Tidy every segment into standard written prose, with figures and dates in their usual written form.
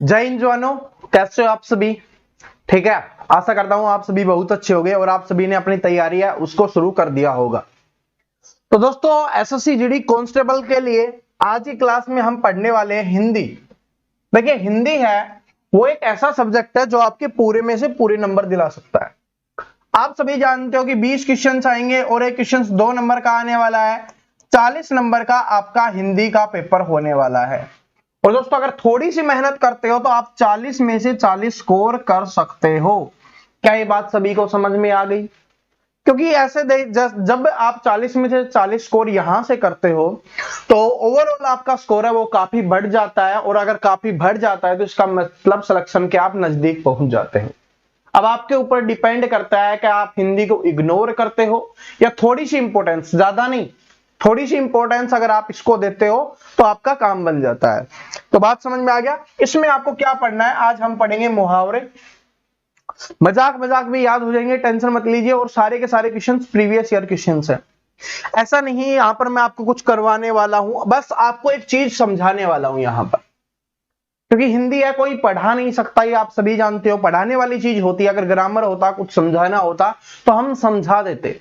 जय हिंद जवानों, कैसे हो आप सभी। ठीक है, आशा करता हूं आप सभी बहुत अच्छे होंगे और आप सभी ने अपनी तैयारी है उसको शुरू कर दिया होगा। तो दोस्तों, एसएससी जीडी कांस्टेबल के लिए आज की क्लास में हम पढ़ने वाले हैं हिंदी। देखिए, हिंदी है वो एक ऐसा सब्जेक्ट है जो आपके पूरे में से पूरे नंबर दिला सकता है। आप सभी जानते हो कि 20 क्वेश्चन आएंगे और एक क्वेश्चन 2 नंबर का आने वाला है। 40 नंबर का आपका हिंदी का पेपर होने वाला है। और दोस्तों, अगर थोड़ी सी मेहनत करते हो तो आप 40 में से 40 स्कोर कर सकते हो। क्या ये बात सभी को समझ में आ गई? क्योंकि ऐसे जब आप 40 में से 40 स्कोर यहां से करते हो तो ओवरऑल आपका स्कोर है वो काफी बढ़ जाता है, और अगर काफी बढ़ जाता है तो इसका मतलब सिलेक्शन के आप नजदीक पहुंच जाते हैं। अब आपके ऊपर डिपेंड करता है कि आप हिंदी को इग्नोर करते हो या थोड़ी सी इंपॉर्टेंस, ज्यादा नहीं, थोड़ी सी इंपॉर्टेंस अगर आप इसको देते हो तो आपका काम बन जाता है। तो बात समझ में आ गया। इसमें आपको क्या पढ़ना है, आज हम पढ़ेंगे मुहावरे। मजाक मजाक में याद हो जाएंगे, टेंशन मत लीजिए। और सारे के सारे क्वेश्चंस प्रीवियस ईयर क्वेश्चंस हैं। ऐसा नहीं यहां पर मैं आपको कुछ करवाने वाला हूं, बस आपको एक चीज समझाने वाला हूं यहां पर। क्योंकि हिंदी है कोई पढ़ा नहीं सकता, ये आप सभी जानते हो। पढ़ाने वाली चीज होती है, अगर ग्रामर होता, कुछ समझाना होता तो हम समझा देते।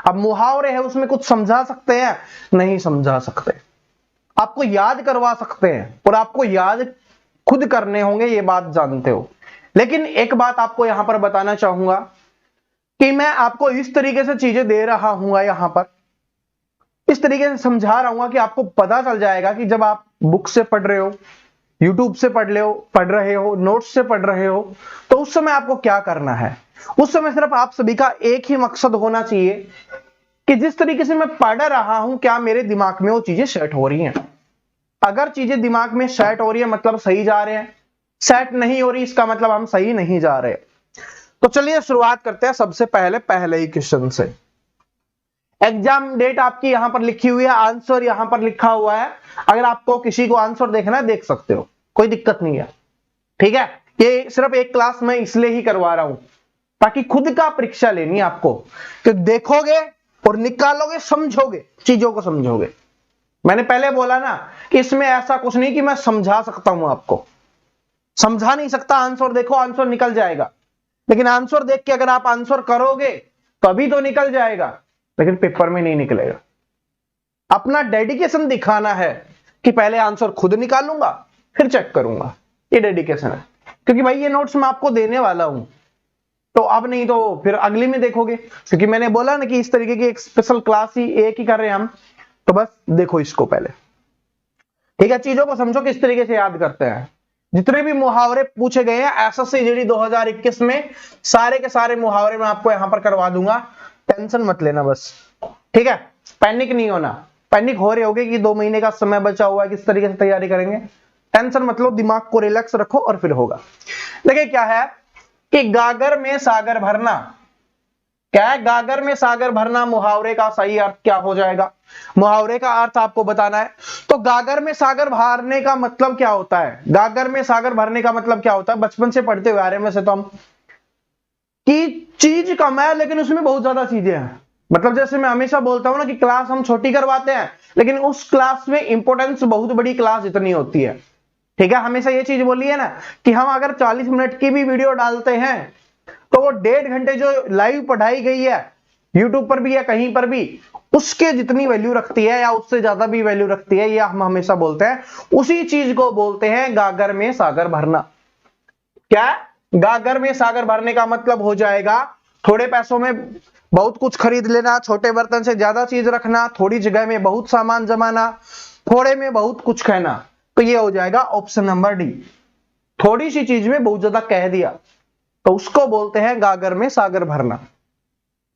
अब मुहावरे है उसमें कुछ समझा सकते हैं? नहीं समझा सकते। आपको याद करवा सकते हैं और आपको याद खुद करने होंगे, ये बात जानते हो। लेकिन एक बात आपको यहां पर बताना चाहूंगा कि मैं आपको इस तरीके से चीजें दे रहा हूं, यहां पर इस तरीके से समझा रहा हूं कि आपको पता चल जाएगा कि जब आप बुक से पढ़ रहे हो, यूट्यूब से पढ़ रहे हो, नोट्स से पढ़ रहे हो, तो उस समय आपको क्या करना है। उस समय सिर्फ आप सभी का एक ही मकसद होना चाहिए कि जिस तरीके से मैं पढ़ रहा हूं क्या मेरे दिमाग में वो चीजें सेट हो रही हैं। अगर चीजें दिमाग में सेट हो रही है मतलब सही जा रहे हैं, सेट नहीं हो रही इसका मतलब हम सही नहीं जा रहे। तो चलिए शुरुआत करते हैं सबसे पहले ही क्वेश्चन से। एग्जाम डेट आपकी यहां पर लिखी हुई है, आंसर यहां पर लिखा हुआ है। अगर आपको किसी को आंसर देखना है देख सकते हो, कोई दिक्कत नहीं है। ठीक है, ये सिर्फ एक क्लास में इसलिए ही करवा रहा हूं ताकि खुद का परीक्षा लेनी है आपको, कि देखोगे और निकालोगे, समझोगे, चीजों को समझोगे। मैंने पहले बोला ना कि इसमें ऐसा कुछ नहीं कि मैं समझा सकता हूं, आपको समझा नहीं सकता। आंसर देखो, आंसर निकल जाएगा। लेकिन आंसर देख के अगर आप आंसर करोगे तभी तो निकल जाएगा, लेकिन पेपर में नहीं निकलेगा। अपना डेडिकेशन दिखाना है कि पहले आंसर खुद निकालूंगा फिर चेक करूंगा, ये डेडिकेशन है। क्योंकि भाई ये नोट्स मैं आपको देने वाला हूं, तो अब नहीं तो फिर अगली में देखोगे। क्योंकि मैंने बोला ना कि इस तरीके की एक स्पेशल क्लास ही एक ही कर रहे हैं हम, तो बस देखो इसको पहले। ठीक है, चीजों को समझो किस तरीके से याद करते हैं। जितने भी मुहावरे पूछे गए हैं एसएससी जीडी 2021 में, सारे के सारे मुहावरे मैं आपको यहां पर करवा दूंगा। टेंशन मत लेना बस, ठीक है। पैनिक नहीं होना। पैनिक हो रहे होगे कि 2 महीने का समय बचा हुआ है, किस तरीके से तैयारी करेंगे। टेंशन मत लो, दिमाग को रिलैक्स रखो और फिर होगा। देखिए क्या है कि गागर में सागर भरना। क्या है गागर में सागर भरना? मुहावरे का सही अर्थ क्या हो जाएगा, मुहावरे का अर्थ आपको बताना है। तो गागर में सागर भरने का मतलब क्या होता है? गागर में सागर भरने का मतलब क्या होता है? बचपन से पढ़ते हुए आ रहे हैं वैसे तो हम, कि चीज कम है लेकिन उसमें बहुत ज्यादा चीजें हैं। मतलब जैसे मैं हमेशा बोलता हूं ना कि क्लास हम छोटी करवाते हैं लेकिन उस क्लास में इंपॉर्टेंस बहुत बड़ी क्लास इतनी होती है। ठीक है, हमेशा ये चीज बोली है ना कि हम अगर 40 मिनट की भी वीडियो डालते हैं तो वो 1.5 घंटे जो लाइव पढ़ाई गई है यूट्यूब पर भी या कहीं पर भी, उसके जितनी वैल्यू रखती है या उससे ज्यादा भी वैल्यू रखती है, ये हम हमेशा बोलते हैं। उसी चीज को बोलते हैं गागर में सागर भरना। क्या? गागर में सागर भरने का मतलब हो जाएगा थोड़े पैसों में बहुत कुछ खरीद लेना, छोटे बर्तन से ज्यादा चीज रखना, थोड़ी जगह में बहुत सामान जमाना, थोड़े में बहुत कुछ कहना। तो ये हो जाएगा ऑप्शन नंबर डी। थोड़ी सी चीज में बहुत ज्यादा कह दिया तो उसको बोलते हैं गागर में सागर भरना।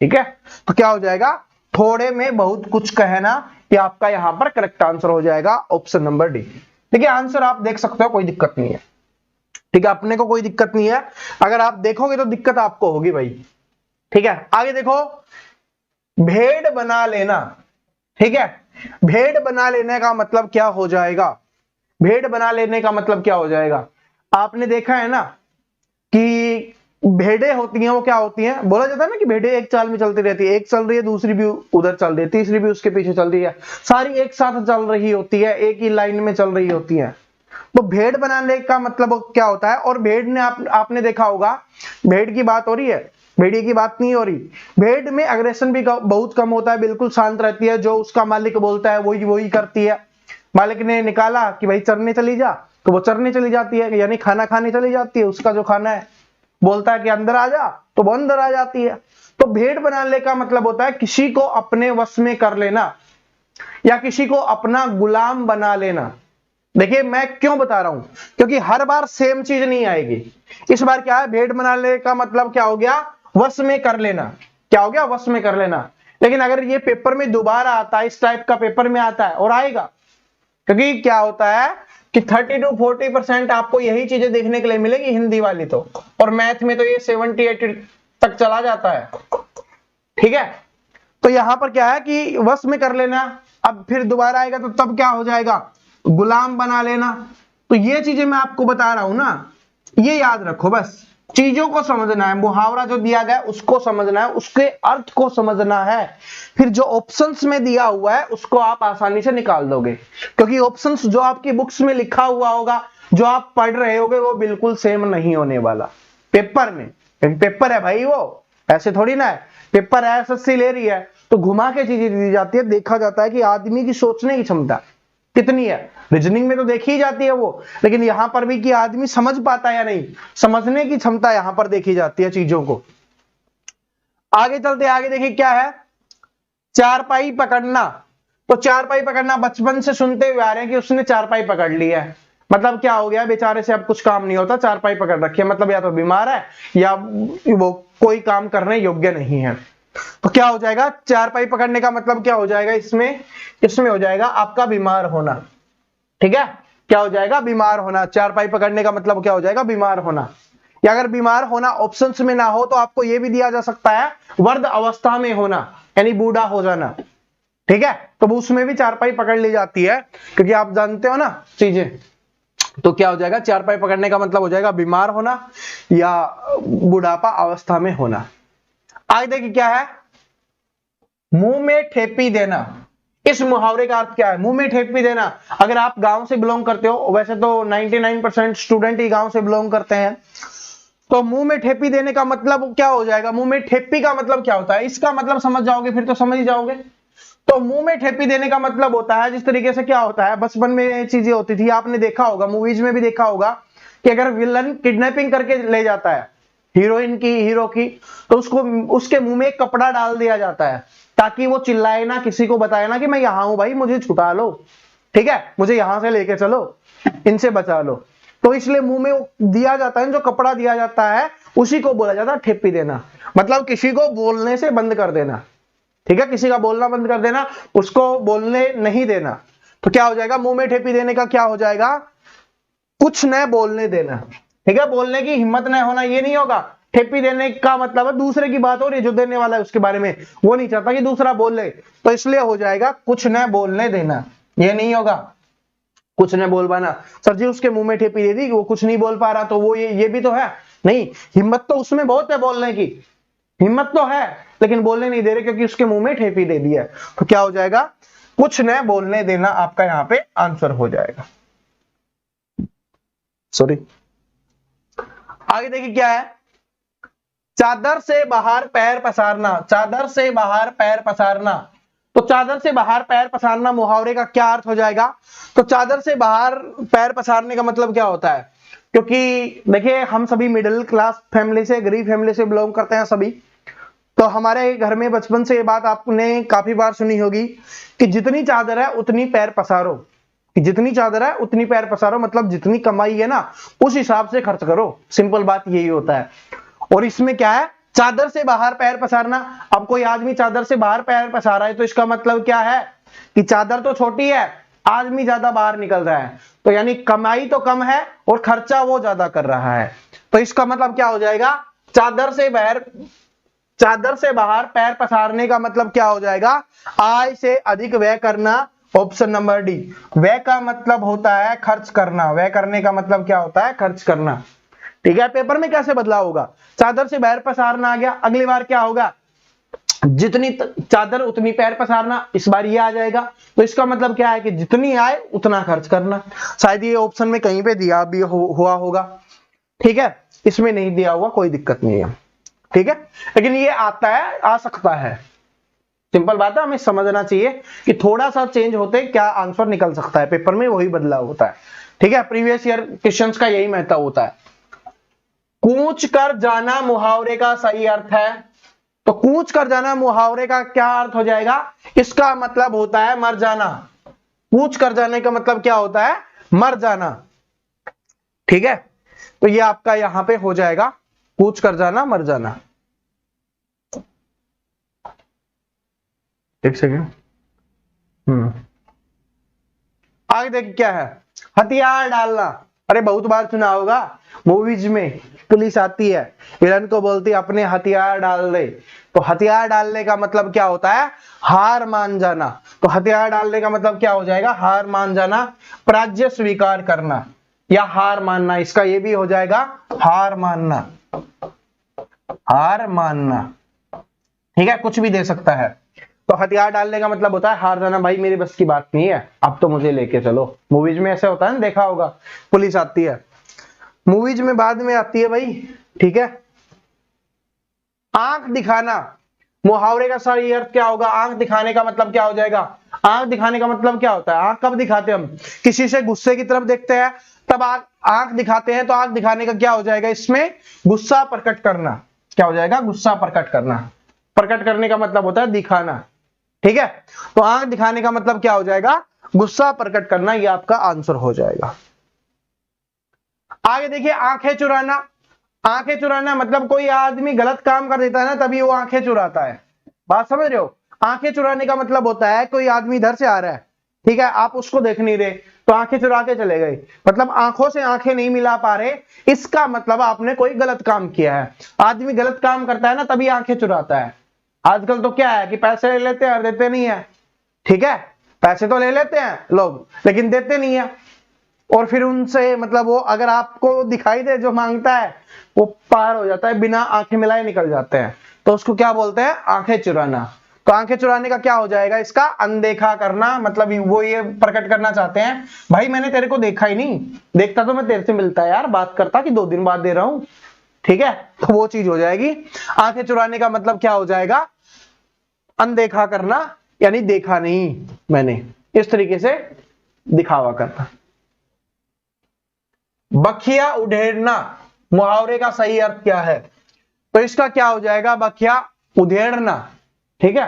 ठीक है, तो क्या हो जाएगा? थोड़े में बहुत कुछ कहना। ये आपका यहां पर करेक्ट आंसर हो जाएगा ऑप्शन नंबर डी। देखिए आंसर आप देख सकते हो, कोई दिक्कत नहीं है। ठीक है, अपने को कोई दिक्कत नहीं है, अगर आप देखोगे तो दिक्कत आपको होगी भाई। ठीक है, आगे देखो, भेड़ बना लेना। ठीक है, भेड़ बना लेने का मतलब क्या हो जाएगा? भेड़ बना लेने का मतलब क्या हो जाएगा? आपने देखा है ना कि भेड़ें होती हैं, वो क्या होती हैं, बोला जाता है ना कि भेड़ें एक चाल में चलती रहती है, एक चल रही है दूसरी भी उधर चल रही है, तीसरी भी उसके पीछे चल रही है, सारी एक साथ चल रही होती है, एक ही लाइन में चल रही होती है। तो भेड़ बनाने का मतलब क्या होता है, और भेड़ ने आपने देखा होगा, भेड़ की बात हो रही है, भेड़िए की बात नहीं हो रही। भेड़ में अग्रेशन भी बहुत कम होता है, बिल्कुल शांत रहती है, जो उसका मालिक बोलता है वही वही करती है। मालिक ने निकाला कि भाई चरने चली जा, तो वो चरने चली जाती है, यानी खाना खाने चली जाती है, उसका जो खाना है। बोलता है कि अंदर आ जा, तो वो अंदर आ जाती है। तो भेड़ बनाने का मतलब होता है किसी को अपने वश में कर लेना, या किसी को अपना गुलाम बना लेना। देखिए मैं क्यों बता रहा हूं, क्योंकि हर बार सेम चीज नहीं आएगी। इस बार क्या है, भेड़ बनाने का मतलब क्या हो गया, वश में कर लेना। क्या हो गया, वश में कर लेना। लेकिन अगर ये पेपर में दोबारा आता है, इस टाइप का पेपर में आता है और आएगा, क्योंकि क्या होता है कि 30 to 40% आपको यही चीजें देखने के लिए मिलेगी हिंदी वाली तो, और मैथ में तो ये 70-80 तक चला जाता है। ठीक है, तो यहां पर क्या है कि वश में कर लेना, अब फिर दोबारा आएगा तो तब क्या हो जाएगा, गुलाम बना लेना। तो ये चीजें मैं आपको बता रहा हूं ना, ये याद रखो, बस चीजों को समझना है, मुहावरा जो दिया गया उसको समझना है, उसके अर्थ को समझना है, फिर जो ऑप्शंस में दिया हुआ है उसको आप आसानी से निकाल दोगे। क्योंकि ऑप्शंस जो आपकी बुक्स में लिखा हुआ होगा, जो आप पढ़ रहे होगे, वो बिल्कुल सेम नहीं होने वाला पेपर में। पेपर है भाई, वो ऐसे थोड़ी ना है, पेपर है, एसएससी ले रही है तो घुमा के चीजें दी जाती है, देखा जाता है कि आदमी की सोचने की क्षमता कितनी है। रीजनिंग में तो देखी ही जाती है वो, लेकिन यहां पर भी कि आदमी समझ पाता है या नहीं, समझने की क्षमता यहां पर देखी जाती है चीजों को। आगे चलते, आगे देखिए क्या है, चारपाई पकड़ना। तो चारपाई पकड़ना बचपन से सुनते हुए आ रहे हैं कि उसने चारपाई पकड़ ली है, मतलब क्या हो गया, बेचारे से अब कुछ काम नहीं होता, चारपाई पकड़ रखी है, मतलब या तो बीमार है या वो कोई काम करने योग्य नहीं है। तो क्या हो जाएगा, चारपाई पकड़ने का मतलब क्या हो जाएगा, इसमें हो जाएगा आपका बीमार होना। ठीक है, क्या हो जाएगा, बीमार होना। चारपाई पकड़ने का मतलब क्या हो जाएगा, बीमार होना। या अगर बीमार होना ऑप्शंस में ना हो तो आपको यह भी दिया जा सकता है वृद्ध अवस्था में होना, यानी बूढ़ा हो जाना। ठीक है, तो उसमें भी चारपाई पकड़ ली जाती है, क्योंकि आप जानते हो ना चीजें। तो क्या हो जाएगा, चारपाई पकड़ने का मतलब हो जाएगा बीमार होना या बुढ़ापा अवस्था में होना। आगे देखिए क्या है, मुंह में ठेपी देना। इस मुहावरे का अर्थ क्या है, मुंह में ठेपी देना। अगर आप गांव से बिलोंग करते हो, वैसे तो 99% स्टूडेंट ही गांव से बिलोंग करते हैं, तो मुंह में ठेपी देने का मतलब क्या हो जाएगा, मुंह में ठेपी का मतलब क्या होता है, इसका मतलब समझ जाओगे फिर तो समझ ही जाओगे। तो मुंह में ठेपी देने का मतलब होता है, जिस तरीके से क्या होता है, बचपन में ये चीजें होती थी, आपने देखा होगा, मूवीज में भी देखा होगा कि अगर विलन किडनैपिंग करके ले जाता है हीरोइन की, हीरो की, तो उसको उसके मुंह में एक कपड़ा डाल दिया जाता है, ताकि वो चिल्लाए ना, किसी को बताए ना कि मैं यहां हूं भाई, मुझे छुटा लो, ठीक है, मुझे यहां से लेके चलो, इनसे बचा लो। तो इसलिए मुंह में दिया जाता है, जो कपड़ा दिया जाता है उसी को बोला जाता है ठेपी देना, मतलब किसी को बोलने से बंद कर देना। ठीक है, किसी का बोलना बंद कर देना, उसको बोलने नहीं देना। तो क्या हो जाएगा, मुंह में ठेपी देने का क्या हो जाएगा, कुछ न बोलने देना। ठीक है, बोलने की हिम्मत न होना, ये नहीं होगा। ठेपी देने का मतलब है दूसरे की बात हो रही है, जो देने वाला है उसके बारे में वो नहीं चाहता कि दूसरा बोल ले, तो इसलिए हो जाएगा कुछ न बोलने देना। ये नहीं होगा कुछ न बोल पाना, सर जी उसके मुंह में ठेपी दे दी, वो कुछ नहीं बोल पा रहा, तो वो ये भी तो है नहीं, हिम्मत तो उसमें बहुत है, बोलने की हिम्मत तो है, लेकिन बोलने नहीं दे रहे क्योंकि उसके मुंह में ठेपी दे दी है। तो क्या हो जाएगा, कुछ न बोलने देना आपका यहां पे आंसर हो जाएगा। सॉरी, आगे देखिए क्या है, चादर से बाहर पैर पसारना। चादर से बाहर पैर पसारना, तो चादर से बाहर पैर पसारना मुहावरे का क्या अर्थ हो जाएगा। तो चादर से बाहर पैर पसारने का मतलब क्या होता है, क्योंकि देखिए हम सभी मिडिल क्लास फैमिली से, गरीब फैमिली से बिलोंग करते हैं सभी, तो हमारे घर में बचपन से ये बात आपने काफी बार सुनी होगी कि जितनी चादर है उतनी पैर पसारो, कि जितनी चादर है उतनी पैर पसारो, मतलब जितनी कमाई है ना उस हिसाब से खर्च करो, सिंपल बात यही होता है। और इसमें क्या है, चादर से बाहर पैर पसारना। अब कोई आदमी चादर से बाहर पैर पसारा है तो इसका मतलब क्या है कि चादर तो छोटी है, आदमी ज्यादा बाहर निकल रहा है, तो यानी कमाई तो कम है और खर्चा वो ज्यादा कर रहा है। तो इसका मतलब क्या हो जाएगा, चादर से बाहर पैर पसारने का मतलब क्या हो जाएगा, आय से अधिक व्यय करना। ऑप्शन नंबर डी, व्यय का मतलब होता है खर्च करना, व्यय करने का मतलब क्या होता है, खर्च करना। ठीक है, पेपर में कैसे बदलाव होगा, चादर से बाहर पसारना आ गया, अगली बार क्या होगा, जितनी चादर उतनी पैर पसारना, इस बार ये आ जाएगा। तो इसका मतलब क्या है कि जितनी आए उतना खर्च करना। शायद ये ऑप्शन में कहीं पे दिया भी हुआ होगा, ठीक है, इसमें नहीं दिया हुआ, कोई दिक्कत नहीं है, ठीक है, लेकिन ये आता है, आ सकता है। सिंपल बात है, हमें समझना चाहिए कि थोड़ा सा चेंज होते क्या आंसर निकल सकता है, पेपर में वही बदलाव होता है, ठीक है। प्रीवियस ईयर क्वेश्चंस का यही महत्व होता है। कूच कर जाना मुहावरे का सही अर्थ है, तो कूच कर जाना मुहावरे का क्या अर्थ हो जाएगा? इसका मतलब होता है मर जाना। कूच कर जाने का मतलब क्या होता है? मर जाना, ठीक है। तो ये आपका यहां पे हो जाएगा कूच कर जाना, मर जाना। एक सेकेंड, आगे देखिए क्या है, हथियार डालना। अरे बहुत बार सुना होगा, मूवीज में पुलिस आती है, विलन को बोलती है अपने हथियार डाल दे। तो हथियार डालने का मतलब क्या होता है? हार मान जाना। तो हथियार डालने का मतलब क्या हो जाएगा? हार मान जाना, पराजय स्वीकार करना या हार मानना। इसका ये भी हो जाएगा हार मानना, हार मानना, ठीक है, कुछ भी दे सकता है। तो हथियार डालने का मतलब होता है हार जाना, भाई मेरी बस की बात नहीं है, अब तो मुझे लेके चलो। मूवीज में ऐसे होता है ना, देखा होगा, पुलिस आती है, मूवीज में बाद में आती है भाई, ठीक है। आंख दिखाना, मुहावरे का सही अर्थ क्या होगा? आंख दिखाने का मतलब क्या हो जाएगा? आंख दिखाने का मतलब क्या होता है? आंख कब दिखाते हैं हम? किसी से गुस्से की तरफ देखते हैं तब आंख दिखाते हैं। तो आंख दिखाने का क्या हो जाएगा? इसमें गुस्सा प्रकट करना। क्या हो जाएगा? गुस्सा प्रकट करना। प्रकट करने का मतलब होता है दिखाना, ठीक है। तो आंख दिखाने का मतलब क्या हो जाएगा? गुस्सा प्रकट करना। ये आपका आंसर हो जाएगा। आगे देखिए, आंखें चुराना। आंखें चुराना मतलब कोई आदमी गलत काम कर देता है ना, तभी वो आंखें चुराता है। बात समझ रहे हो? आंखें चुराने का मतलब होता है कोई आदमी इधर से आ रहा है, ठीक है, आप उसको देख नहीं रहे तो आंखें चुरा के चले गए, मतलब आंखों से आंखें नहीं मिला पा रहे, इसका मतलब आपने कोई गलत काम किया है। आदमी गलत काम करता है ना, तभी आंखें चुराता है। आजकल तो क्या है कि पैसे ले लेते हैं और देते नहीं है, ठीक है, पैसे तो ले लेते हैं लोग लेकिन देते नहीं है। और फिर उनसे मतलब वो अगर आपको दिखाई दे जो मांगता है, वो पार हो जाता है, बिना आंखें मिलाए निकल जाते हैं। तो उसको क्या बोलते हैं? आंखें चुराना। तो आंखें चुराने का क्या हो जाएगा? इसका अनदेखा करना। मतलब वो ये प्रकट करना चाहते हैं, भाई मैंने तेरे को देखा ही नहीं, देखता तो मैं तेरे से मिलता यार, बात करता कि 2 दिन बाद दे रहा हूं, ठीक है। तो वो चीज हो जाएगी। आंखें चुराने का मतलब क्या हो जाएगा? अनदेखा करना, यानी देखा नहीं मैंने, इस तरीके से दिखावा करना। बखिया उधेड़ना, मुहावरे का सही अर्थ क्या है? तो इसका क्या हो जाएगा? बखिया उधेड़ना, ठीक है।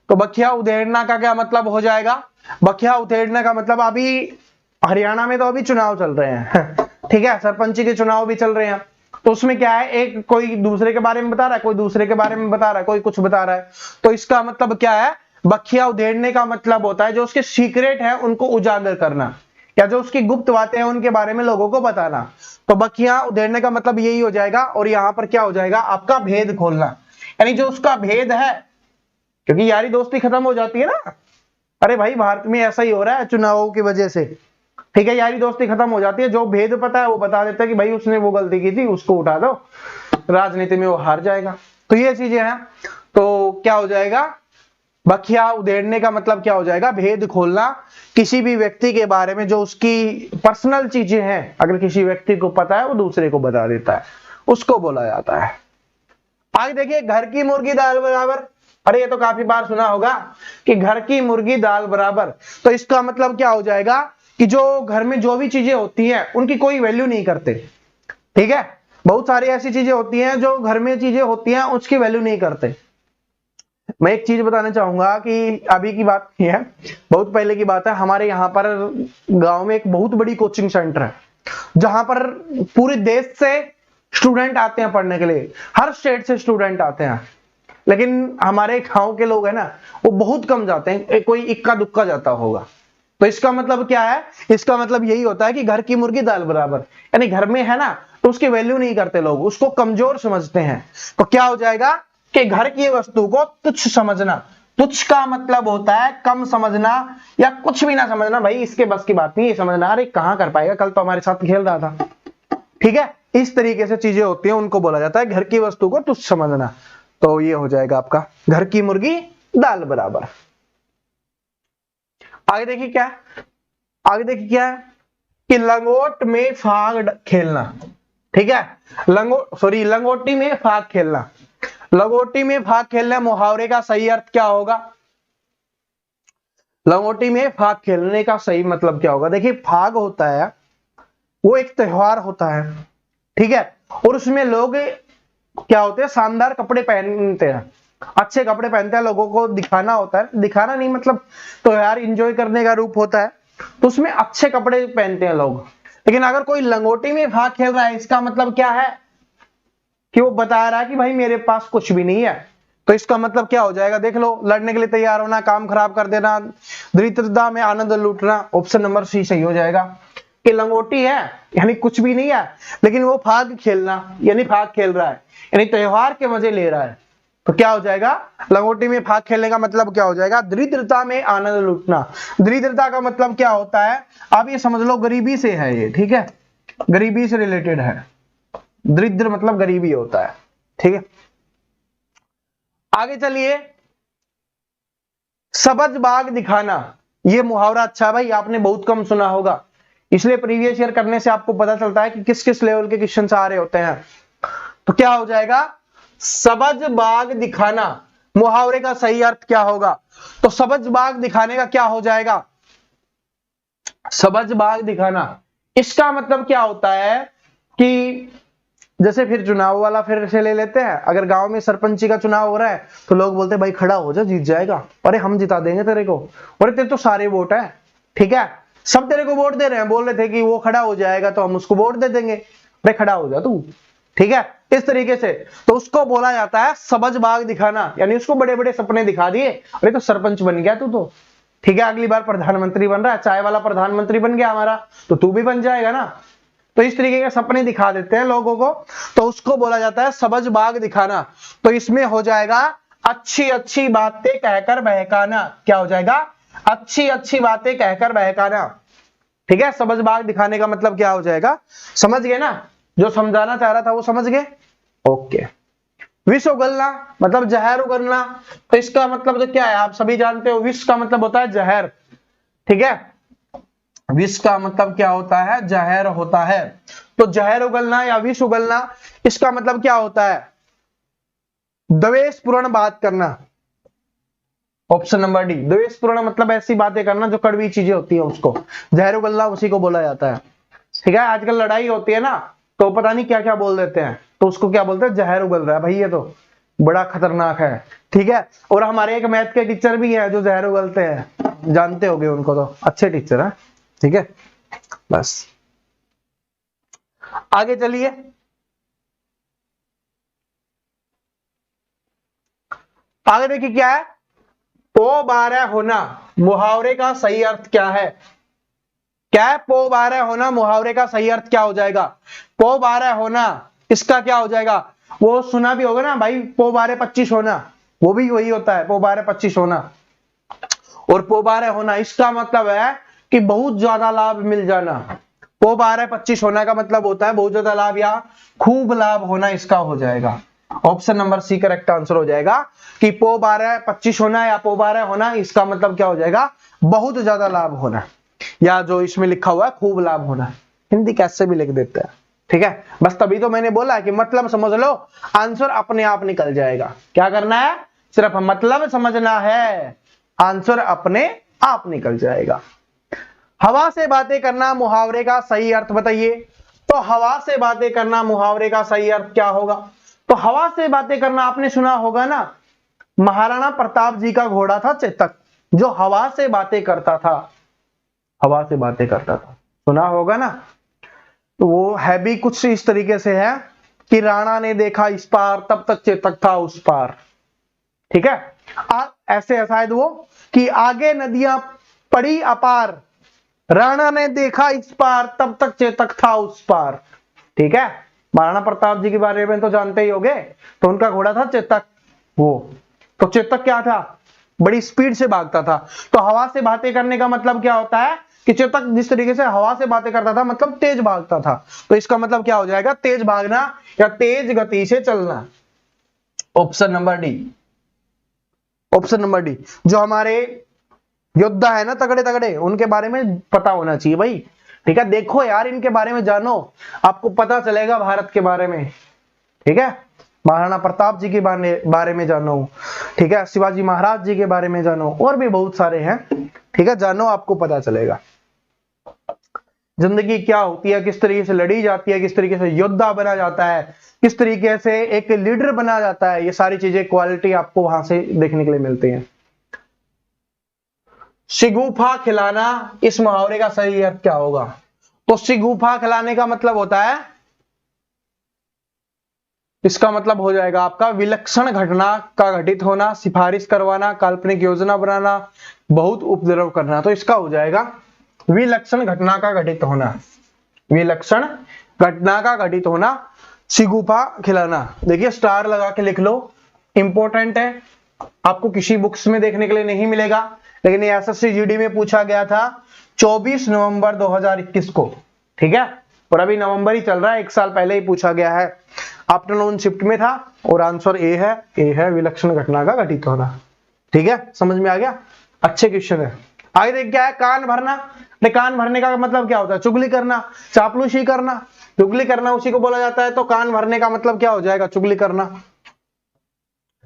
तो बखिया उधेड़ना का क्या मतलब हो जाएगा? बखिया उधेड़ने का मतलब, अभी हरियाणा में तो अभी चुनाव चल रहे हैं ठीक है, सरपंची के चुनाव भी चल रहे हैं। तो उसमें क्या है, एक कोई दूसरे के बारे में बता रहा है, कोई दूसरे के बारे में बता रहा है, कोई कुछ बता रहा है। तो इसका मतलब क्या है? बखिया उधेड़ने का मतलब होता है जो उसके सीक्रेट है उनको उजागर करना, या जो उसकी गुप्त बातें हैं उनके बारे में लोगों को बताना। तो बखिया उधेड़ने का मतलब यही हो जाएगा। और यहां पर क्या हो जाएगा? आपका भेद खोलना, यानी जो उसका भेद है, क्योंकि यारी दोस्ती खत्म हो जाती है ना। अरे भाई भारत में ऐसा ही हो रहा है चुनावों की वजह से, ठीक है, यारी दोस्ती खत्म हो जाती है। जो भेद पता है वो बता देता है कि भाई उसने वो गलती की थी, उसको उठा दो, राजनीति में वो हार जाएगा। तो ये चीजें हैं। तो क्या हो जाएगा? बखिया उधेड़ने का मतलब क्या हो जाएगा? भेद खोलना, किसी भी व्यक्ति के बारे में जो उसकी पर्सनल चीजें हैं, अगर किसी व्यक्ति को पता है वो दूसरे को बता देता है, उसको बोला जाता है। आगे देखिए, घर की मुर्गी दाल बराबर। अरे ये तो काफी बार सुना होगा कि घर की मुर्गी दाल बराबर। तो इसका मतलब क्या हो जाएगा कि जो घर में जो भी चीजें होती हैं उनकी कोई वैल्यू नहीं करते, ठीक है। बहुत सारी ऐसी चीजें होती हैं जो घर में चीजें होती हैं उसकी वैल्यू नहीं करते। मैं एक चीज बताना चाहूंगा कि अभी की बात नहीं है, बहुत पहले की बात है। हमारे यहाँ पर गांव में एक बहुत बड़ी कोचिंग सेंटर है, जहां पर पूरे देश से स्टूडेंट आते हैं पढ़ने के लिए, हर स्टेट से स्टूडेंट आते हैं। लेकिन हमारे गांव के लोग हैं ना, वो बहुत कम जाते हैं, कोई इक्का दुक्का जाता होगा। तो इसका मतलब क्या है? इसका मतलब यही होता है कि घर की मुर्गी दाल बराबर, यानी घर में है ना तो उसकी वैल्यू नहीं करते लोग, उसको कमजोर समझते हैं। तो क्या हो जाएगा कि घर की वस्तु को तुच्छ समझना। तुच्छ का मतलब होता है कम समझना या कुछ भी ना समझना, भाई इसके बस की बात नहीं है समझना, अरे कहां कर पाएगा, कल तो हमारे साथ खेल रहा था, ठीक है। इस तरीके से चीजें होती हैं, उनको बोला जाता है घर की वस्तु को तुच्छ समझना। तो ये हो जाएगा आपका घर की मुर्गी दाल बराबर। आगे देखिए क्या है, आगे देखिए क्या है कि लंगोट में फाग खेलना, ठीक है, लंगोटी में फाग खेलना। लंगोटी में फाग खेलना मुहावरे का सही अर्थ क्या होगा? लंगोटी में फाग खेलने का सही मतलब क्या होगा? देखिए फाग होता है वो एक त्योहार होता है, ठीक है, और उसमें लोग क्या होते हैं, शानदार कपड़े पहनते हैं, अच्छे कपड़े पहनते हैं, लोगों को दिखाना होता है, दिखाना नहीं मतलब त्योहार एंजॉय करने का रूप होता है, तो उसमें अच्छे कपड़े पहनते हैं लोग। लेकिन अगर कोई लंगोटी में भाग खेल रहा है, इसका मतलब क्या है कि वो बता रहा है कि भाई मेरे पास कुछ भी नहीं है। तो इसका मतलब क्या हो जाएगा, देख लो, लड़ने के लिए तैयार होना, काम खराब कर देना, दरिद्रता में आनंद लूटना। ऑप्शन नंबर सी सही हो जाएगा कि लंगोटी है यानी कुछ भी नहीं है, लेकिन वो फाग खेलना यानी फाग खेल रहा है, यानी त्योहार के मजे ले रहा है। तो क्या हो जाएगा, लंगोटी में फाग खेलने का मतलब क्या हो जाएगा, दरिद्रता में आनंद लूटना। दरिद्रता का मतलब क्या होता है, आप ये समझ लो गरीबी से है ये, ठीक है, गरीबी से रिलेटेड है, दरिद्र मतलब गरीबी होता है, ठीक है। आगे चलिए, सबज बाग दिखाना, ये मुहावरा अच्छा भाई आपने बहुत कम सुना होगा, इसलिए प्रीवियस ईयर करने से आपको पता चलता है कि किस किस लेवल के क्वेश्चन आ रहे होते हैं। तो क्या हो जाएगा, सबज बाग दिखाना, मुहावरे का सही अर्थ क्या होगा? तो सबज बाग दिखाने का क्या हो जाएगा, सबज बाग दिखाना, इसका मतलब क्या होता है कि जैसे फिर चुनाव वाला फिर से ले लेते हैं, अगर गांव में सरपंची का चुनाव हो रहा है तो लोग बोलते हैं भाई खड़ा हो जा, जीत जाएगा, अरे हम जिता देंगे तेरे को, अरे तेरे तो सारे वोट है, ठीक है, सब तेरे को वोट दे रहे हैं, बोल रहे थे कि वो खड़ा हो जाएगा तो हम उसको वोट दे देंगे, अरे खड़ा हो जा तू, ठीक है, इस तरीके से। तो उसको बोला जाता है सबज बाग दिखाना, यानी उसको बड़े बड़े सपने दिखा दिए, अरे तो सरपंच बन गया तू तो, ठीक है, अगली बार प्रधानमंत्री बन रहा है, चाय वाला प्रधानमंत्री बन गया हमारा, तो तू भी बन जाएगा ना। तो इस तरीके के सपने दिखा देते हैं लोगों को, तो उसको बोला जाता है सबज बाग दिखाना। तो इसमें हो जाएगा अच्छी अच्छी बातें कहकर बहकाना, क्या हो जाएगा, अच्छी अच्छी बातें कहकर बहकाना, ठीक है। सबज बाग दिखाने का मतलब क्या हो जाएगा, समझ गए ना, जो समझाना चाह रहा था वो समझ गए, ओके। विष उगलना मतलब जहर उगलना, तो इसका मतलब तो क्या है, आप सभी जानते हो, विष का मतलब होता है जहर, ठीक है, विष का मतलब क्या होता है, जहर होता है। तो जहर उगलना या विष उगलना, इसका मतलब क्या होता है, द्वेषपूर्ण बात करना। ऑप्शन नंबर डी, द्वेषपूर्ण मतलब ऐसी बातें करना जो कड़वी चीजें होती है, उसको जहर उगलना उसी को बोला जाता है, ठीक है। आजकल लड़ाई होती है ना, तो पता नहीं क्या क्या बोल देते हैं, तो उसको क्या बोलते हैं, जहर उगल रहा है भाई, ये तो बड़ा खतरनाक है, ठीक है। और हमारे एक मैथ के टीचर भी हैं जो जहर उगलते हैं, जानते होंगे उनको, तो अच्छे टीचर हैं, ठीक है। बस आगे चलिए, आगे देखिए क्या है, पो बारह होना, मुहावरे का सही अर्थ क्या है, क्या है, पो बारह होना, मुहावरे का सही अर्थ क्या हो जाएगा, पो बारह होना, इसका क्या हो जाएगा, वो सुना भी होगा ना भाई, पो बारह 25 होना, वो भी वही होता है, पो बारह 25 होना। और पो बारह होना इसका मतलब है कि बहुत ज्यादा लाभ मिल जाना, पो बारह 25 होना का मतलब होता है बहुत ज्यादा लाभ या खूब लाभ होना, इसका हो जाएगा option number C correct answer हो जाएगा कि पो बारह 25 होना या पो बारह होना, इसका मतलब क्या हो जाएगा, बहुत ज्यादा लाभ होना, या जो इसमें लिखा हुआ है खूब लाभ होना, हिंदी कैसे भी लिख देते हैं, ठीक है। बस तभी तो मैंने बोला कि मतलब समझ लो, आंसर अपने आप निकल जाएगा। क्या करना है, सिर्फ मतलब समझना है, आंसर अपने आप निकल जाएगा। हवा से बातें करना, मुहावरे का सही अर्थ बताइए। तो हवा से बातें करना, मुहावरे का सही अर्थ क्या होगा, तो हवा से बातें करना आपने सुना होगा ना, महाराणा प्रताप जी का घोड़ा था चेतक, जो हवा से बातें करता था, हवा से बातें करता था, सुना होगा ना। तो वो है भी कुछ इस तरीके से है कि राणा ने देखा इस पार तब तक चेतक था उस पार, ठीक है। ऐसे है शायद वो कि आगे नदियां पड़ी अपार, राणा ने देखा इस पार तब तक चेतक था उस पार, ठीक है। महाराणा प्रताप जी के बारे में तो जानते ही होंगे, तो उनका घोड़ा था चेतक, वो तो चेतक क्या था, बड़ी स्पीड से भागता था। तो हवा से बातें करने का मतलब क्या होता है कि चेतक जिस तरीके से हवा से बातें करता था मतलब तेज भागता था, तो इसका मतलब क्या हो जाएगा, तेज भागना या तेज गति से चलना, option number D, option number D. जो हमारे योद्धा है ना तगड़े तगड़े, उनके बारे में पता होना चाहिए भाई। ठीक है, देखो यार इनके बारे में जानो, आपको पता चलेगा भारत के बारे में। ठीक है, महाराणा प्रताप जी के बारे में जानो, ठीक है, शिवाजी महाराज जी के बारे में जानो, और भी बहुत सारे हैं। ठीक है, जानो, आपको पता चलेगा जिंदगी क्या होती है, किस तरीके से लड़ी जाती है, किस तरीके से योद्धा बना जाता है, किस तरीके से एक लीडर बना जाता है। ये सारी चीजें, क्वालिटी आपको वहां से देखने के लिए मिलती है। शिगुफा खिलाना, इस मुहावरे का सही अर्थ क्या होगा? तो शिगुफा खिलाने का मतलब होता है, इसका मतलब हो जाएगा आपका विलक्षण घटना का घटित होना, सिफारिश करवाना, काल्पनिक योजना बनाना, बहुत उपद्रव करना। तो इसका हो जाएगा विलक्षण घटना का घटित होना, विलक्षण घटना का घटित होना, शिगुफा खिलाना। देखिए स्टार लगा के लिख लो, इंपॉर्टेंट है, आपको किसी बुक्स में देखने के लिए नहीं मिलेगा, लेकिन ये एसएससी जीडी में पूछा गया था 24 नवंबर 2021 को। ठीक है, और अभी नवंबर ही चल रहा है, एक साल पहले ही पूछा गया है, आफ्टरनून शिफ्ट में था, और आंसर ए है विलक्षण घटना का घटित होना। ठीक है, समझ में आ गया, अच्छे क्वेश्चन है। आगे देख क्या है, कान भरना। कान भरने का मतलब क्या होता है? चुगली करना, चापलूसी करना, चुगली करना उसी को बोला जाता है। तो कान भरने का मतलब क्या हो जाएगा? चुगली करना।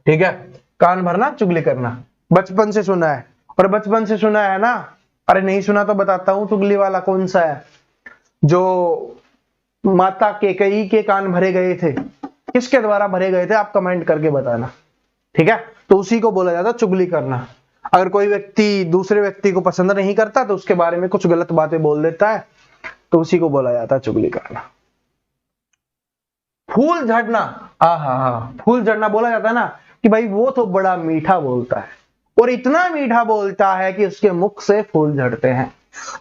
ठीक है, कान भरना, चुगली करना, बचपन से सुना है, और बचपन से सुना है ना? अरे नहीं सुना तो बताता हूं, चुगली वाला कौन सा है? जो माता कैकेयी के कान भरे गए थे, किसके द्वारा भरे गए थे? आप कमेंट करके बताना। ठीक है, तो उसी को बोला जाता है चुगली करना। अगर कोई व्यक्ति दूसरे व्यक्ति को पसंद नहीं करता तो उसके बारे में कुछ गलत बातें बोल देता है, तो उसी को बोला जाता है चुगली करना। फूल झड़ना, फूल झड़ना बोला जाता है ना कि भाई वो तो बड़ा मीठा बोलता है, और इतना मीठा बोलता है कि उसके मुख से फूल झड़ते हैं।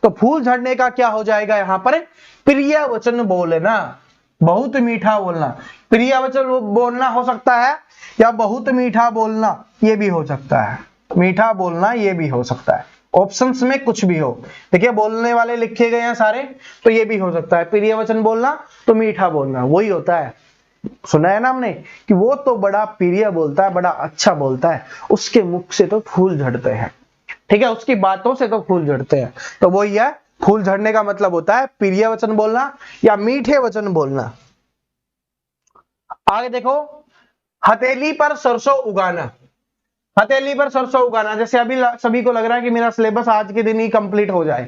तो फूल झड़ने का क्या हो जाएगा यहां पर? प्रिय वचन बोलना, बहुत मीठा बोलना। प्रिय वचन बोलना हो सकता है, या बहुत मीठा बोलना, ये भी हो सकता है। मीठा बोलना ये भी हो सकता है, ऑप्शंस में कुछ भी हो। देखिए बोलने वाले लिखे गए हैं सारे, तो ये भी हो सकता है। प्रिय वचन बोलना तो मीठा बोलना, वही होता है। सुना है ना हमने कि वो तो बड़ा प्रिय बोलता है, बड़ा अच्छा बोलता है, उसके मुख से तो फूल झड़ते हैं। ठीक है, उसकी बातों से तो फूल झड़ते हैं। तो वही है, फूल झड़ने का मतलब होता है प्रिय वचन बोलना या मीठे वचन बोलना। आगे देखो, हथेली पर सरसों उगाना। हथेली पर सरसों उगाना, जैसे अभी सभी को लग रहा है कि मेरा सिलेबस आज के दिन ही कंप्लीट हो जाए।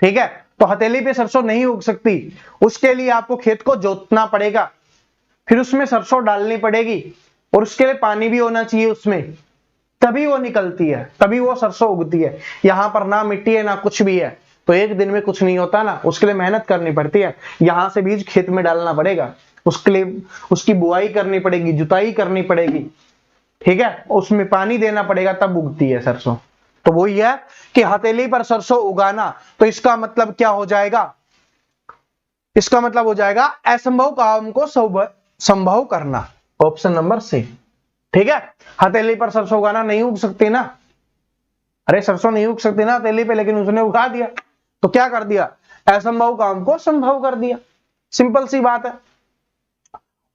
ठीक है, तो हथेली पे सरसों नहीं उग सकती, उसके लिए आपको खेत को जोतना पड़ेगा, फिर उसमें सरसों डालनी पड़ेगी, और उसके लिए पानी भी होना चाहिए उसमें, तभी वो निकलती है, तभी वो सरसों उगती है। यहां पर ना मिट्टी है ना कुछ भी है, तो एक दिन में कुछ नहीं होता ना, उसके लिए मेहनत करनी पड़ती है। यहां से बीज खेत में डालना पड़ेगा, उसके लिए उसकी बुआई करनी पड़ेगी, जुताई करनी पड़ेगी। ठीक है, उसमें पानी देना पड़ेगा, तब उगती है सरसों। तो वही है कि हथेली पर सरसों उगाना। तो इसका मतलब क्या हो जाएगा? इसका मतलब हो जाएगा असंभव काम को संभव करना, ऑप्शन नंबर सी। ठीक है, हथेली पर सरसों उगाना, नहीं उग सकती ना, अरे सरसों नहीं उग सकती ना हथेली पे, लेकिन उसने उगा दिया, तो क्या कर दिया? असंभव काम को संभव कर दिया। सिंपल सी बात है।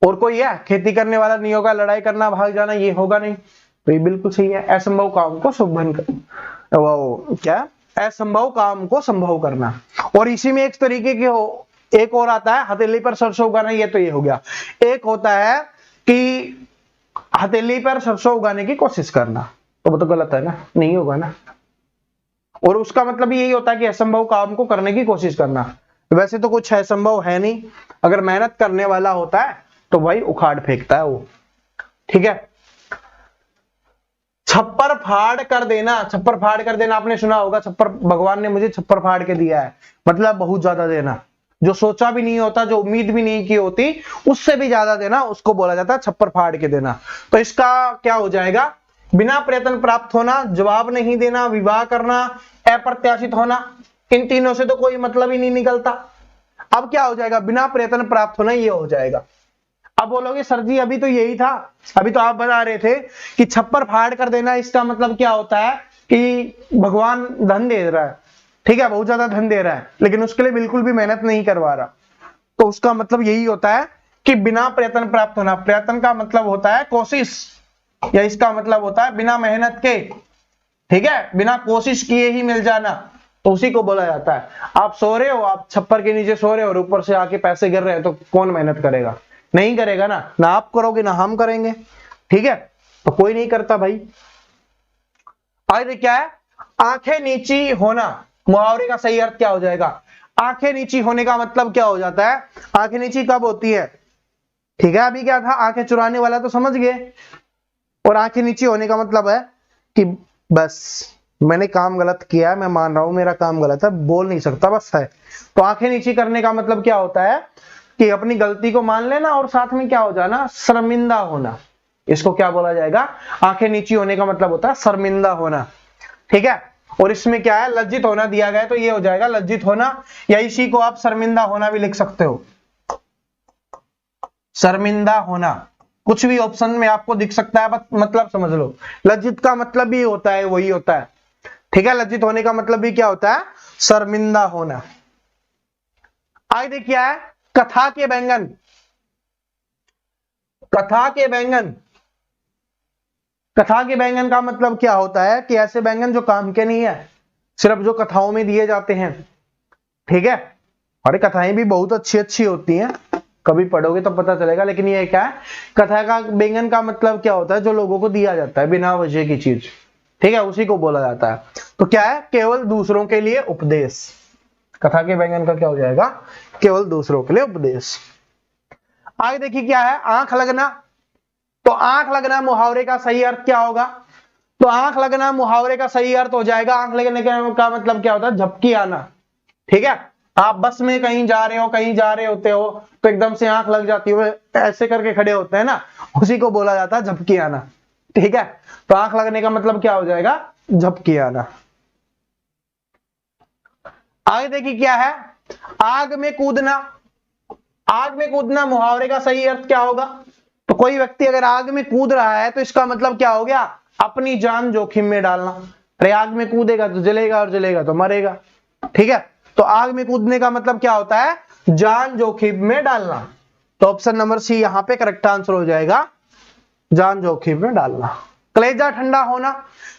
और कोई है खेती करने वाला नहीं होगा, लड़ाई करना, भाग जाना, ये होगा नहीं। तो ये बिल्कुल सही है, असंभव काम को संभव कर, वो क्या, असंभव काम को संभव करना। और इसी में एक तरीके के एक और आता है, हथेली पर सरसों उगाना, ये तो ये हो गया। एक होता है कि हथेली पर सरसों उगाने की कोशिश करना, तो वो तो गलत है ना, नहीं होगा ना। और उसका मतलब यही होता है कि असंभव काम को करने की कोशिश करना। वैसे तो कुछ असंभव है नहीं, अगर मेहनत करने वाला होता है तो भाई उखाड़ फेंकता है वो। ठीक है, छप्पर फाड़ कर देना। छप्पर फाड़ कर देना आपने सुना होगा, छप्पर, भगवान ने मुझे छप्पर फाड़ के दिया है, मतलब बहुत ज्यादा देना, जो सोचा भी नहीं होता, जो उम्मीद भी नहीं की होती, उससे भी ज्यादा देना, उसको बोला जाता है छप्पर फाड़ के देना। तो इसका क्या हो जाएगा? बिना प्रयत्न प्राप्त होना, जवाब नहीं देना, विवाह करना, अप्रत्याशित होना। इन तीनों से तो कोई मतलब ही नहीं निकलता। अब क्या हो जाएगा? बिना प्रयत्न प्राप्त होना, ये हो जाएगा। अब बोलोगे सर जी अभी तो यही था, अभी तो आप बता रहे थे कि छप्पर फाड़ कर देना, इसका मतलब क्या होता है कि भगवान धन दे रहा है, ठीक है, बहुत ज्यादा धन दे रहा है, लेकिन उसके लिए बिल्कुल भी मेहनत नहीं करवा रहा। तो उसका मतलब यही होता है कि बिना प्रयत्न प्राप्त होना। प्रयत्न का मतलब होता है कोशिश, या इसका मतलब होता है बिना मेहनत के, ठीक है, बिना कोशिश किए ही मिल जाना, तो उसी को बोला जाता है। आप सो रहे हो, आप छप्पर के नीचे सो रहे हो और ऊपर से आके पैसे गिर रहे हैं, तो कौन मेहनत करेगा? नहीं करेगा ना, ना आप करोगे ना हम करेंगे, ठीक है, तो कोई नहीं करता भाई। आगे क्या है, आंखें नीची होना, मुहावरे का सही अर्थ क्या हो जाएगा? आंखें नीची होने का मतलब क्या हो जाता है? आंखें नीची कब होती है? ठीक है, अभी क्या था, आंखें चुराने वाला तो समझ गए, और आंखें नीची होने का मतलब है कि बस मैंने काम गलत किया है, मैं मान रहा हूं मेरा काम गलत है, बोल नहीं सकता, बस है। तो आंखें नीची करने का मतलब क्या होता है कि अपनी गलती को मान लेना और साथ में क्या हो जाना, शर्मिंदा होना। इसको क्या बोला जाएगा? आंखें नीची होने का मतलब होता है शर्मिंदा होना, ठीक है। और इसमें क्या है, लज्जित होना दिया गया है, तो ये हो जाएगा लज्जित होना, या इसी को आप शर्मिंदा होना भी लिख सकते हो, शर्मिंदा होना। कुछ भी ऑप्शन में आपको दिख सकता है, बस मतलब समझ लो। लज्जित का मतलब भी होता है, वही होता है, ठीक है। लज्जित होने का मतलब भी क्या होता है? शर्मिंदा होना। आगे देखिए क्या है, कथा के बैंगन। कथा के बैंगन, कथा के बैंगन का मतलब क्या होता है कि ऐसे बैंगन जो काम के नहीं है, सिर्फ जो कथाओं में दिए जाते हैं, ठीक है। अरे कथाएं भी बहुत अच्छी अच्छी होती हैं, कभी पढ़ोगे तो पता चलेगा। लेकिन ये क्या है, कथा का बैंगन का मतलब क्या होता है? जो लोगों को दिया जाता है बिना वजह की चीज, ठीक है, उसी को बोला जाता है। तो क्या है, केवल दूसरों के लिए उपदेश। कथा के बैंगन का क्या हो जाएगा? केवल दूसरों के लिए उपदेश। आगे देखिए क्या है, आंख लगना। तो आंख लगना मुहावरे का सही अर्थ क्या होगा? तो आंख लगना मुहावरे का सही अर्थ हो जाएगा, आंख लगने का मतलब क्या होता है? झपकी आना, ठीक है। आप बस में कहीं जा रहे हो, कहीं जा रहे होते हो, तो एकदम से आंख लग जाती है, ऐसे करके खड़े होते हैं ना, उसी को बोला जाता है झपकी आना, ठीक है। तो आंख लगने का मतलब क्या हो जाएगा? झपकी आना। आगे देखिए क्या है, आग में कूदना। आग में कूदना मुहावरे का सही अर्थ क्या होगा? तो कोई व्यक्ति अगर आग में कूद रहा है, तो इसका मतलब क्या हो गया? अपनी जान जोखिम में डालना। अरे आग में कूदेगा तो जलेगा, और जलेगा तो मरेगा, ठीक है। तो आग में कूदने का मतलब क्या होता है? जान जोखिम में डालना। तो ऑप्शन नंबर सी यहां पे करेक्ट आंसर हो जाएगा, जान जोखिम में डालना। कलेजा ठंडा होना।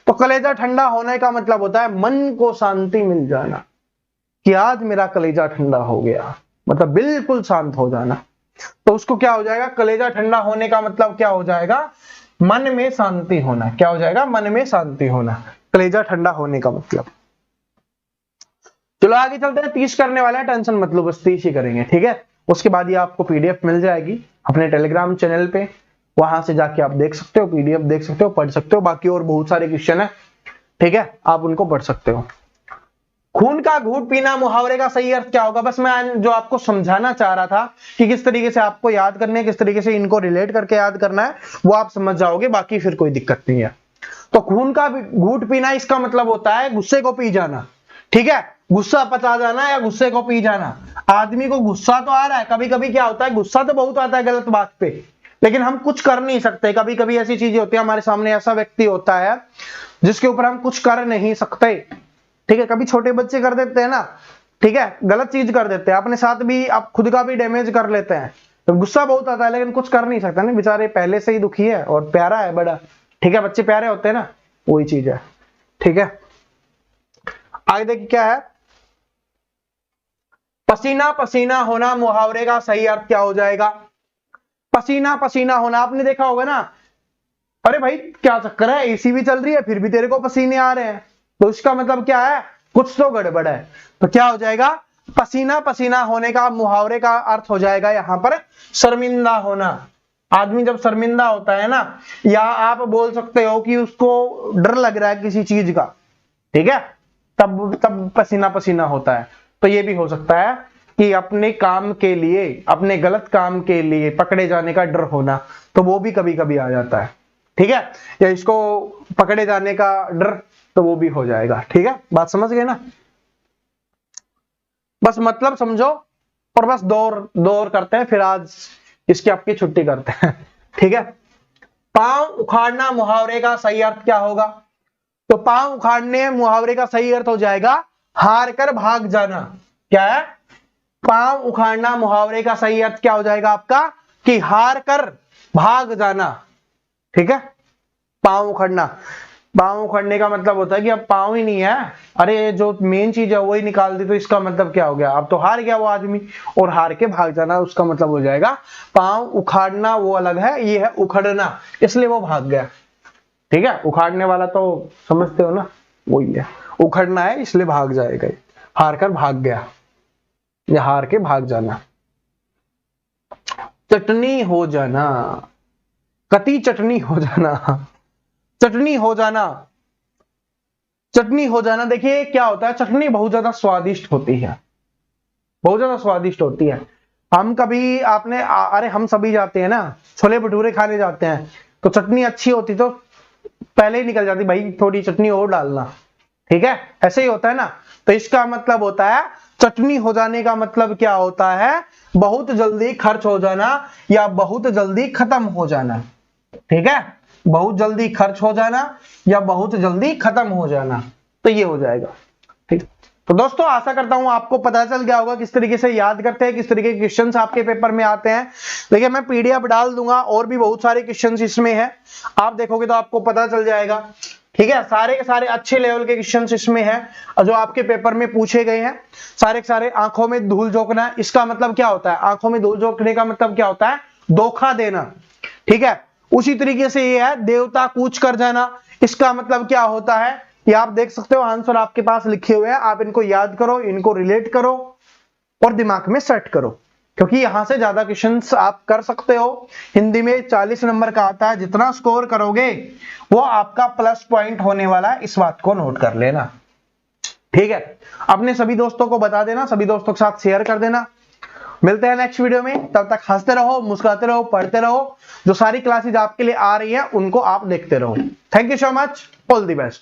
तो कलेजा ठंडा होने का मतलब होता है मन को शांति मिल जाना, कि आज मेरा कलेजा ठंडा हो गया, मतलब बिल्कुल शांत हो जाना। तो उसको क्या हो जाएगा? कलेजा ठंडा होने का मतलब क्या हो जाएगा? मन में शांति होना। क्या हो जाएगा? मन में शांति होना, कलेजा ठंडा होने का मतलब। चलो आगे चलते हैं, 30 करने वाला है, टेंशन मत लो, बस 30 ही करेंगे, ठीक है। उसके बाद ये आपको पीडीएफ मिल जाएगी अपने टेलीग्राम चैनल पे, वहां से जाके आप देख सकते हो, पीडीएफ देख सकते हो, पढ़ सकते हो। बाकी और बहुत सारे क्वेश्चन है, ठीक है, आप उनको पढ़ सकते हो। खून का घूंट पीना मुहावरे का सही अर्थ क्या होगा? बस मैं जो आपको समझाना चाह रहा था कि किस तरीके से आपको याद करने है, किस तरीके से इनको रिलेट करके याद करना है, वो आप समझ जाओगे, बाकी फिर कोई दिक्कत नहीं है। तो खून का घूंट पीना, इसका मतलब होता है गुस्से को पी जाना, ठीक है। गुस्सा पचा जाना या गुस्से को पी जाना। आदमी को गुस्सा तो आ रहा है, कभी कभी क्या होता है, गुस्सा तो बहुत आता है गलत बात पे, लेकिन हम कुछ कर नहीं सकते। कभी कभी ऐसी चीजें होती है, हमारे सामने ऐसा व्यक्ति होता है जिसके ऊपर हम कुछ कर नहीं सकते, ठीक है। कभी छोटे बच्चे कर देते हैं ना, ठीक है, गलत चीज कर देते हैं, अपने साथ भी, आप खुद का भी डैमेज कर लेते हैं, तो गुस्सा बहुत आता है, लेकिन कुछ कर नहीं सकता ना, बेचारे पहले से ही दुखी है और प्यारा है बड़ा, ठीक है, बच्चे प्यारे होते हैं ना, वही चीज है, ठीक है। आगे देखिए क्या है, पसीना पसीना होना मुहावरे का सही अर्थ क्या हो जाएगा? पसीना पसीना होना, आपने देखा होगा ना, अरे भाई क्या चक्कर है, एसी भी चल रही है फिर भी तेरे को पसीने आ रहे हैं, तो इसका मतलब क्या है? कुछ तो गड़बड़ है। तो क्या हो जाएगा? पसीना पसीना होने का मुहावरे का अर्थ हो जाएगा यहां पर शर्मिंदा होना। आदमी जब शर्मिंदा होता है ना, या आप बोल सकते हो कि उसको डर लग रहा है किसी चीज का, ठीक है, तब पसीना पसीना होता है। तो ये भी हो सकता है कि अपने काम के लिए, अपने गलत काम के लिए पकड़े जाने का डर होना, तो वो भी कभी कभी आ जाता है, ठीक है, या इसको पकड़े जाने का डर, तो वो भी हो जाएगा, ठीक है। बात समझ गए ना? बस मतलब समझो, और बस दौर करते हैं, फिर आज इसकी आपकी छुट्टी करते हैं, ठीक है। पांव उखाड़ना मुहावरे का सही अर्थ क्या होगा? तो पांव उखाड़ने मुहावरे का सही अर्थ हो जाएगा हार कर भाग जाना। क्या है? पांव उखाड़ना मुहावरे का सही अर्थ क्या हो जाएगा आपका? कि हार कर भाग जाना, ठीक है। पांव उखड़ना, पांव उखड़ने का मतलब होता है कि अब पांव ही नहीं है, अरे जो मेन चीज है वही निकाल दी, तो इसका मतलब क्या हो गया, अब तो हार गया वो आदमी। और हार के भाग जाना उसका मतलब हो जाएगा पांव उखाड़ना, वो अलग है, ये है उखड़ना, इसलिए वो भाग गया, ठीक है। उखाड़ने वाला तो समझते हो ना, वही है, उखड़ना है इसलिए भाग जाएगा, हार कर भाग गया या हार के भाग जाना। चटनी हो जाना, कति चटनी हो जाना, चटनी हो जाना, चटनी हो जाना। देखिए क्या होता है, चटनी बहुत ज्यादा स्वादिष्ट होती है, बहुत ज्यादा स्वादिष्ट होती है। हम कभी आपने अरे हम सभी जाते हैं ना छोले भटूरे खाने जाते हैं, तो चटनी अच्छी होती तो पहले ही निकल जाती, भाई थोड़ी चटनी और डालना, ठीक है, ऐसे ही होता है ना। तो इसका मतलब होता है चटनी हो जाने का मतलब क्या होता है, बहुत जल्दी खर्च हो जाना या बहुत जल्दी खत्म हो जाना, ठीक है, बहुत जल्दी खर्च हो जाना या बहुत जल्दी खत्म हो जाना, तो ये हो जाएगा, ठीक। तो दोस्तों आशा करता हूं आपको पता चल गया होगा किस तरीके से याद करते हैं, किस तरीके के क्वेश्चंस आपके पेपर में आते हैं। देखिए मैं पीडीएफ डाल दूंगा, और भी बहुत सारे क्वेश्चंस इसमें है, आप देखोगे तो आपको पता चल जाएगा, ठीक है। सारे के सारे अच्छे लेवल के क्वेश्चंस इसमें हैं जो आपके पेपर में पूछे गए हैं, सारे के सारे। आंखों में धूल झोंकना, इसका मतलब क्या होता है, आंखों में धूल झोंकने का मतलब क्या होता है, धोखा देना, ठीक है। उसी तरीके से ये है देवता कूच कर जाना, इसका मतलब क्या होता है, ये आप देख सकते हो, आंसर आपके पास लिखे हुए हैं, आप इनको याद करो, इनको रिलेट करो और दिमाग में सेट करो, क्योंकि यहां से ज्यादा क्वेश्चंस आप कर सकते हो। हिंदी में 40 नंबर का आता है, जितना स्कोर करोगे वो आपका प्लस पॉइंट होने वाला है, इस बात को नोट कर लेना, ठीक है। अपने सभी दोस्तों को बता देना, सभी दोस्तों के साथ शेयर कर देना। मिलते हैं नेक्स्ट वीडियो में, तब तक हंसते रहो, मुस्कुराते रहो, पढ़ते रहो, जो सारी क्लासेज आपके लिए आ रही है उनको आप देखते रहो। Thank you so much, all the best.